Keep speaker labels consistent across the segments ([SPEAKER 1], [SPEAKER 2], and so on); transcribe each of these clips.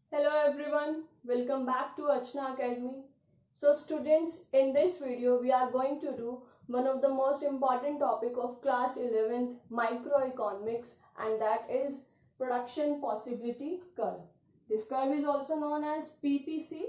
[SPEAKER 1] Hello everyone, welcome back to Achna Academy. So students, in this video we are going to do one of the most important topic of class 11th microeconomics, and that is production possibility curve. This curve is also known as PPC.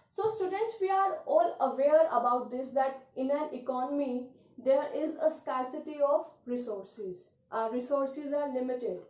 [SPEAKER 1] So students, we are all aware about this, that in an economy there is a scarcity of resources. Our resources are limited,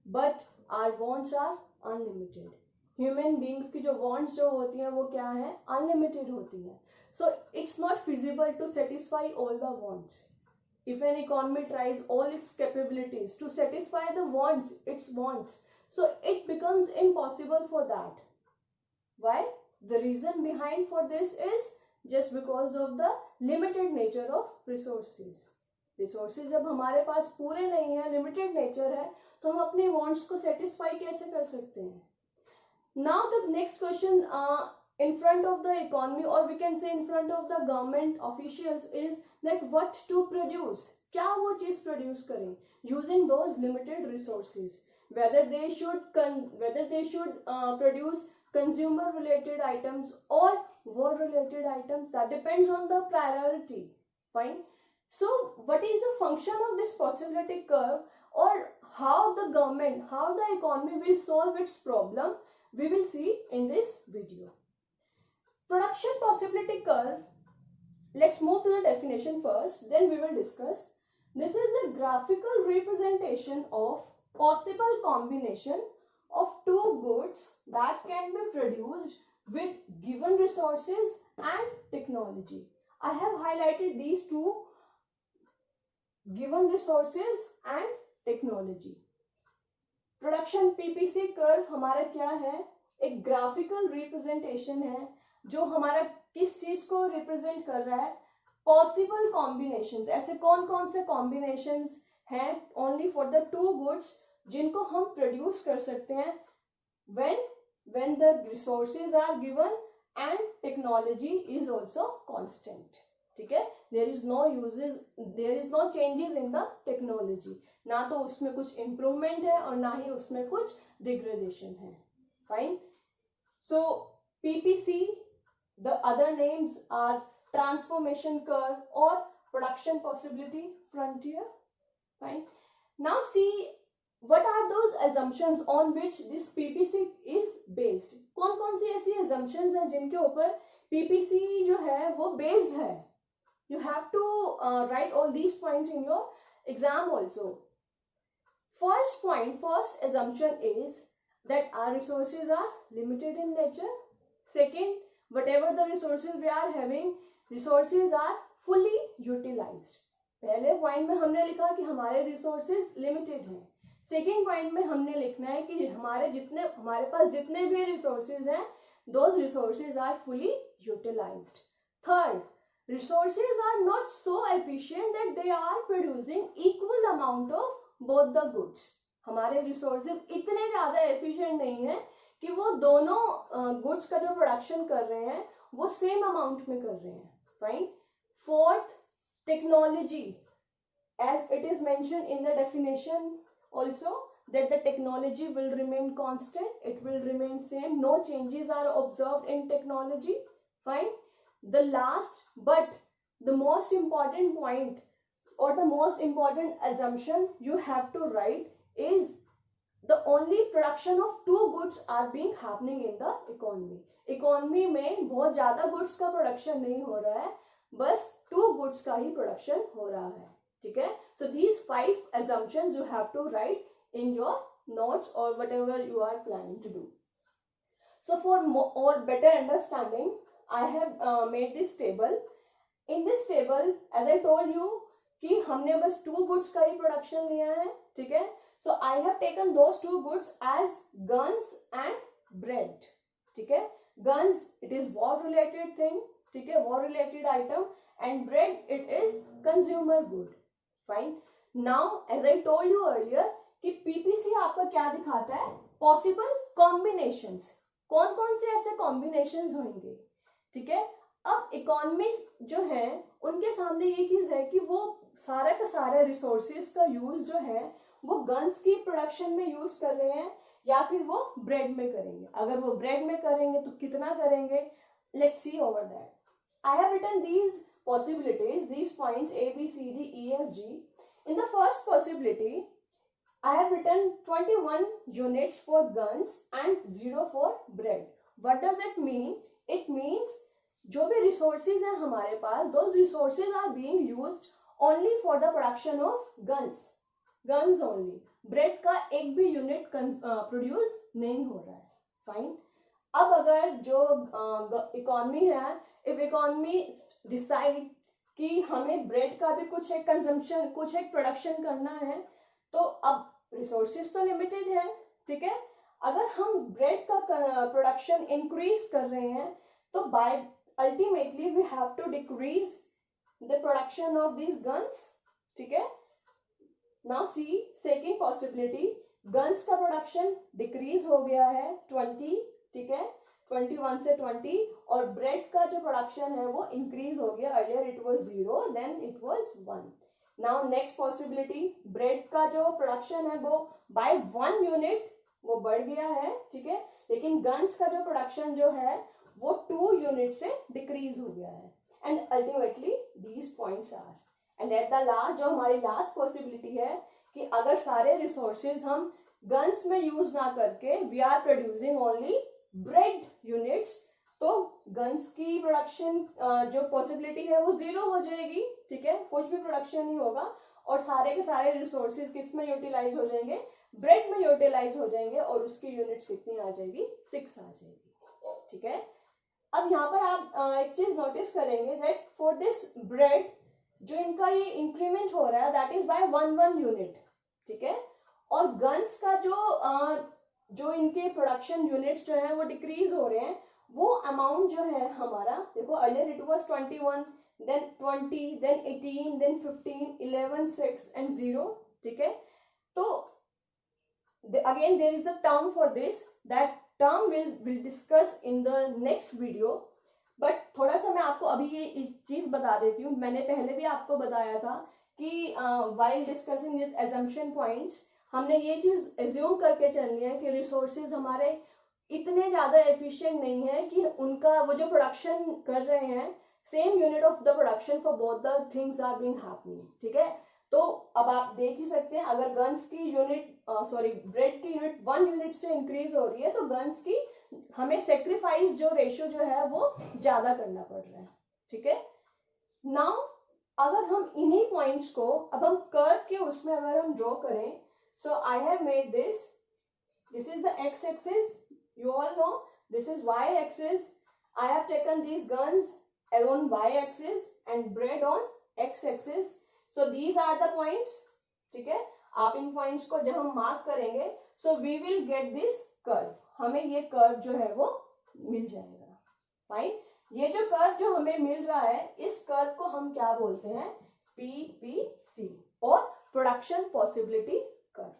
[SPEAKER 1] but our wants are unlimited. Human beings की जो wants जो होती हैं वो क्या है, unlimited होती हैं. So it's not feasible to satisfy all the wants. If an economy tries all its capabilities to satisfy the wants, its wants, so it becomes impossible for that. Why? The reason behind for this is just because of the limited nature of resources. Resources जब हमारे पास पूरे नहीं है, limited nature है, तो हम अपने wants को सेटिस्फाई कैसे कर सकते हैं. Now the next question in front of the economy, or we can say in front of the government officials, is that what to produce. क्या वो चीज प्रोड्यूस करें using those limited resources. Whether they should produce consumer related items or war related items, that depends on the priority. Fine. So what is the function of this possibility curve, or how the government, how the economy will solve its problem, we will see in this video. Production possibility curve, let's move to the definition first, then we will discuss. This is the graphical representation of possible combination of two goods that can be produced with given resources and technology. I have highlighted these two, given resources and technology. Production PPC curve हमारा क्या है, एक graphical representation है जो हमारा किस चीज को रिप्रेजेंट कर रहा है, पॉसिबल कॉम्बिनेशंस. ऐसे कौन कौन से कॉम्बिनेशंस हैं only for the two goods जिनको हम प्रोड्यूस कर सकते हैं when the resources are given and technology is also constant. ठीक है, there is no changes in the technology. ना तो उसमें कुछ इम्प्रूवमेंट है और ना ही उसमें कुछ डिग्रेडेशन है. Fine. So PPC, the other names are transformation curve और production possibility frontier. Fine. Now see what are those assumptions on which this PPC is based. कौन कौन सी ऐसी assumptions हैं जिनके ऊपर PPC जो है वो based है. You have to write all these points in your exam also. First assumption is that our resources are limited in nature. Second, whatever the resources we are having, resources are fully utilized. पहले point में हमने लिखा कि हमारे resources limited हैं. Second point में हमने लिखना है कि हमारे पास जितने भी रिसोर्सेज हैं, those resources are fully utilized. Third, resources are not so efficient that they are producing equal amount of both the goods. हमारे रिसोर्सेज इतने ज्यादा एफिशिएंट नहीं है कि वो दोनों गुड्स का जो प्रोडक्शन कर रहे हैं वो सेम अमाउंट में कर रहे हैं. Fine. Fourth, technology, as it is mentioned in the definition also, that the technology will remain constant, it will remain same, no changes are observed in technology. Fine. The last but the most important point, or the most important assumption you have to write, is the only production of two goods are being happening in the economy. Economy में बहुत ज्यादा goods का production नहीं हो रहा है, बस to goods का ही प्रोडक्शन हो रहा है. ठीक है. So these 5 assumptions you have to write in your notes or whatever you are planning to do. So for more better understanding, I have made this table. In this table, as I told you कि हमने बस 2 goods का ही production लिया है. ठीक है. So I have taken those 2 goods as guns and bread. ठीक है. Guns, it is war related thing. ठीक है, war related item, and bread, it is consumer good. Fine. Now as I told you earlier कि PPC आपका क्या दिखाता है, possible combinations. कौन कौन से ऐसे कॉम्बिनेशंस होंगे. ठीक है. अब इकोनॉमिस्ट जो है उनके सामने ये चीज है कि वो सारा का सारा रिसोर्सेज का यूज जो है वो गन्स की प्रोडक्शन में यूज कर रहे हैं या फिर वो ब्रेड में करेंगे. अगर वो ब्रेड में करेंगे तो कितना करेंगे, let's see over that. I have written these possibilities, these points A, B, C, D, E, F, G. In the first possibility, I have written 21 units for guns and 0 for bread. What does it mean? It means जो भी resources हैं हमारे पास, those resources are being used only for the production of guns only. bread का एक भी unit produce नहीं हो रहा है. फाइन. अब अगर जो इकोनॉमी है, इफ इकोनॉमी डिसाइड कि हमें ब्रेड का भी कुछ एक कंजम्पशन, कुछ एक प्रोडक्शन करना है, तो अब रिसोर्सेज तो लिमिटेड है, ठीक है. अगर हम ब्रेड का प्रोडक्शन इंक्रीज कर रहे हैं तो by ultimately we have to decrease the production of these guns, ठीक है. Now see second possibility, guns का प्रोडक्शन डिक्रीज हो गया है 20, ठीक है, 21 से 20, और ब्रेड का जो प्रोडक्शन है वो इंक्रीज हो गया. Earlier it was 0, then it was 1. Now next possibility, bread का जो प्रोडक्शन है वो बाय 1 यूनिट वो बढ़ गया है, ठीक है, लेकिन गन्स का जो प्रोडक्शन जो है वो 2 यूनिट से डिक्रीज हो गया है. And ultimately these points are. And at the last, जो हमारी लास्ट पॉसिबिलिटी है कि अगर सारे रिसोर्सेज हम गन्स में यूज ना करके we are producing only bread units, तो गन्स की प्रोडक्शन जो पॉसिबिलिटी है वो 0 हो जाएगी, ठीक है, कुछ भी प्रोडक्शन नहीं होगा, और सारे के सारे रिसोर्सेज किस में यूटिलाइज हो जाएंगे, ब्रेड में यूटिलाइज हो जाएंगे, और उसकी यूनिट्स कितनी आ जाएगी, 6 आ जाएगी, ठीक है. अब यहाँ पर आप एक चीज नोटिस करेंगे दैट फॉर दिस ब्रेड जो इनका ये इंक्रीमेंट हो रहा है दैट इज बाय 1 यूनिट, ठीक है, और गन्स का जो इनके प्रोडक्शन यूनिट्स जो है वो डिक्रीज हो रहे हैं, वो अमाउंट जो है हमारा, देखो earlier it was 21, then 20, then 18, then 15, 11, 6 and 0, ठीक है. तो again there is a term for this, that term will discuss in the next video. But थोड़ा सा मैं आपको अभी ये इस चीज बता देती हूँ. मैंने पहले भी आपको बताया था कि while discussing this assumption points, हमने ये चीज एज्यूम करके चलनी है कि रिसोर्सेज हमारे इतने ज्यादा एफिशिएंट नहीं है कि उनका वो जो प्रोडक्शन कर रहे हैं same unit of the production for both the things are being happening, ठीक है. तो अब आप देख ही सकते हैं, अगर गन्स की यूनिट ब्रेड की यूनिट 1 यूनिट से इंक्रीज हो रही है तो गन्स की हमें सेक्रीफाइस जो रेशियो जो है वो ज्यादा करना पड़ रहा है, ठीक है. नाउ अगर हम इन्हीं पॉइंट्स को अब हम कर्व के उसमें अगर हम ड्रॉ करें, so I have made this is the X axis, you all know this is y axis. I have taken these guns on y axis and bread on x axis. So these are the points, ठीक है. आप इन points को जब हम mark करेंगे so we will get this curve. हमें ये curve जो है वो मिल जाएगा. फाइन. ये जो कर्व जो हमें मिल रहा है इस कर्व को हम क्या बोलते हैं, PPC और प्रोडक्शन पॉसिबिलिटी कर्व,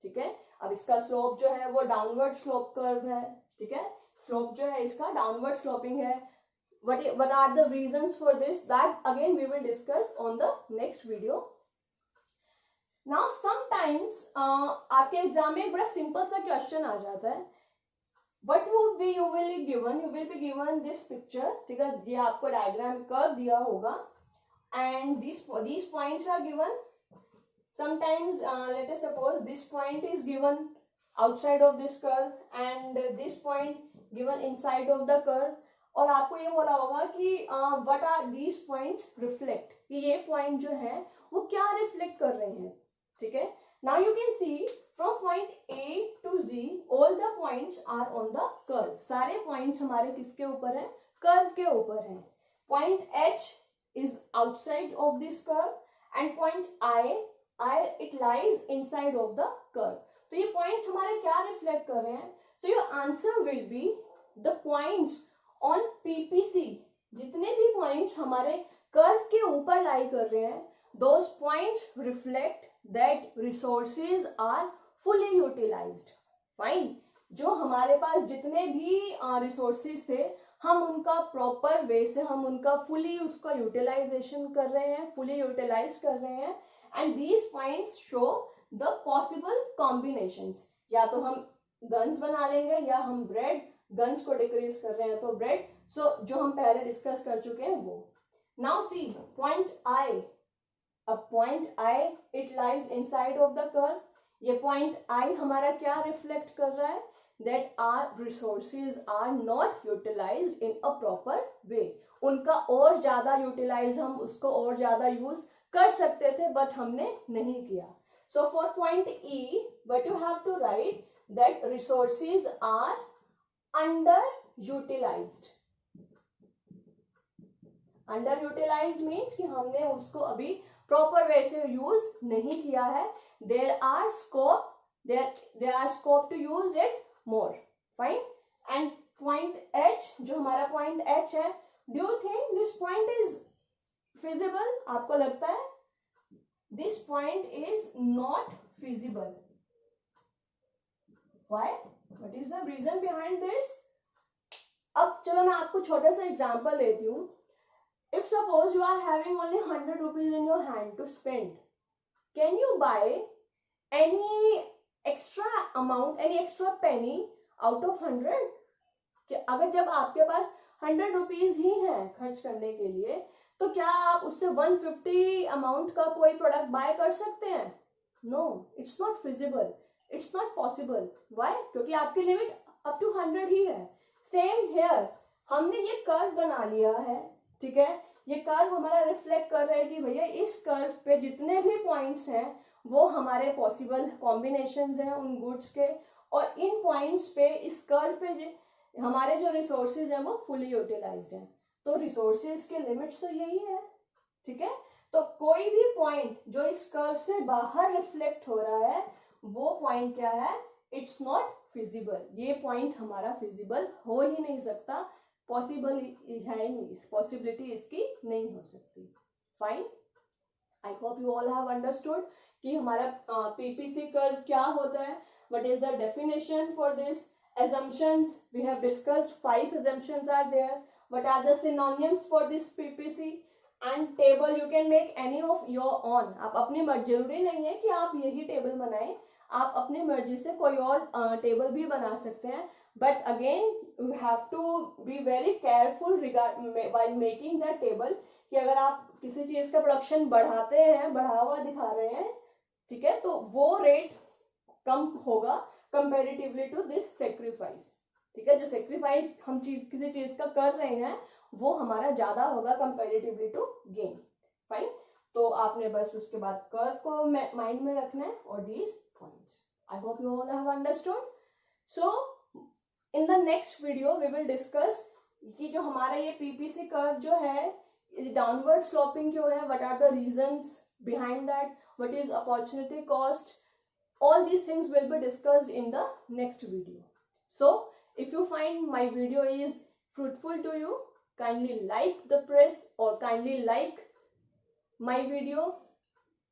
[SPEAKER 1] ठीक है. अब इसका स्लोप जो है वो डाउनवर्ड स्लोप कर्व है, ठीक है. स्लोप जो है इसका डाउनवर्ड स्लोपिंग है. what are the reasons for this, that again we will discuss on the next video. now sometimes आपके एग्जाम में एक बड़ा सिंपल सा क्वेश्चन आ जाता है. what would be you will be given this picture, ठीक है. ये आपको डायग्राम कर्व दिया होगा and these points are given. Sometimes let us suppose this point is given outside of this curve and this point given inside of the curve, और आपको ये बोला होगा कि what are these points reflect, कि ये point जो है वो क्या reflect कर रहे हैं, ठीक है. now you can see from point A to Z all the points are on the curve. सारे points हमारे किसके ऊपर हैं, curve के ऊपर हैं. point H is outside of this curve and point it lies inside of the curve. तो ये points हमारे क्या reflect कर रहे हैं, so your answer will be the points on PPC. जितने भी points हमारे curve के ऊपर lie कर रहे हैं those points reflect that resources are fully utilized. Fine. जो हमारे पास जितने भी resources थे हम उनका proper way से हम उनका fully उसका utilization कर रहे हैं, fully utilize कर रहे हैं. And these points show the possible combinations, या तो हम गन्स बना लेंगे या हम ब्रेड, गन्स को डिक्रीज कर रहे हैं तो ब्रेड, सो जो हम पहले डिस्कस कर चुके हैं वो. नाउ सी पॉइंट आई, अब point I it lies inside of the curve. ये पॉइंट आई हमारा क्या रिफ्लेक्ट कर रहा है, that our resources are not utilized in a proper way. उनका और ज्यादा यूटिलाइज, हम उसको और ज्यादा यूज कर सकते थे बट हमने नहीं किया. So for point E, what you have to write that resources are underutilized. Underutilized means कि हमने उसको अभी प्रॉपर वे से यूज नहीं किया है. There are scope to use it more. Fine. And point H, जो हमारा point H है, do you think this point is feasible? आपको लगता है this point is not feasible? Why? What is the reason behind this? अब चलो मैं आपको छोटा सा एग्जांपल देती हूँ. If suppose you are having only 100 rupees in your hand to spend, can you buy any extra amount, any extra penny out of 100? अगर जब आपके पास 100 रुपीज ही है खर्च करने के लिए, तो क्या आप उससे 150 अमाउंट का कोई प्रोडक्ट बाय कर सकते हैं? No, it's not feasible, it's not possible. Why? क्योंकि आपकी लिमिट अप टू 100 ही है. सेम हेयर, हमने ये कर्व बना लिया है, ठीक है. ये कर्व हमारा रिफ्लेक्ट कर रहा है कि भैया इस कर्व पे जितने भी पॉइंट्स हैं वो हमारे पॉसिबल कॉम्बिनेशंस हैं उन गुड्स के, और इन पॉइंट्स पे इस कर्व पे हमारे जो रिसोर्सेज हैं वो फुली यूटिलाइज्ड हैं. तो रिसोर्सेज के लिमिट्स तो यही है, ठीक है. तो कोई भी पॉइंट जो इस कर्व से बाहर रिफ्लेक्ट हो रहा है वो पॉइंट क्या है, इट्स नॉट फिजिबल. ये पॉइंट हमारा फिजिबल हो ही नहीं सकता, पॉसिबल है नहीं, इस पॉसिबिलिटी इसकी नहीं हो सकती. Fine, I hope you all have understood कि हमारा पीपीसी कर्व क्या होता है, what is the definition for this. Assumptions, we have discussed 5 assumptions are there. What are the synonyms for this PPC? And table you can make any of your own. आप अपनी मर्जी, जरूरी नहीं है कि आप यही टेबल बनाएं, आप अपनी मर्जी से कोई और टेबल भी बना सकते हैं. But again you have to be very careful while making that table कि अगर आप किसी चीज का प्रोडक्शन बढ़ाते हैं, बढ़ा हुआ दिखा रहे हैं, ठीक है, तो वो रेट कम होगा कंपेरेटिवली टू दिस सेक्रीफाइस. ठीक है, जो सेक्रीफाइस हम किसी चीज का कर रहे हैं वो हमारा ज्यादा होगा कंपेरेटिवली टू गेन. फाइन, तो आपने बस उसके बाद कर्व को माइंड में रखना है और these points. I hope you all have understood. So in the next video we will discuss कि जो हमारा ये पीपीसी कर्व जो है, डाउनवर्ड स्लोपिंग क्यों है, what are the reasons behind that, what is opportunity cost. All these things will be discussed in the next video. So, if you find my video is fruitful to you, kindly like the press or kindly like my video,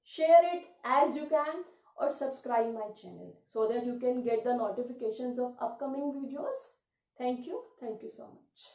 [SPEAKER 1] share it as you can, or subscribe my channel so that you can get the notifications of upcoming videos. Thank you so much.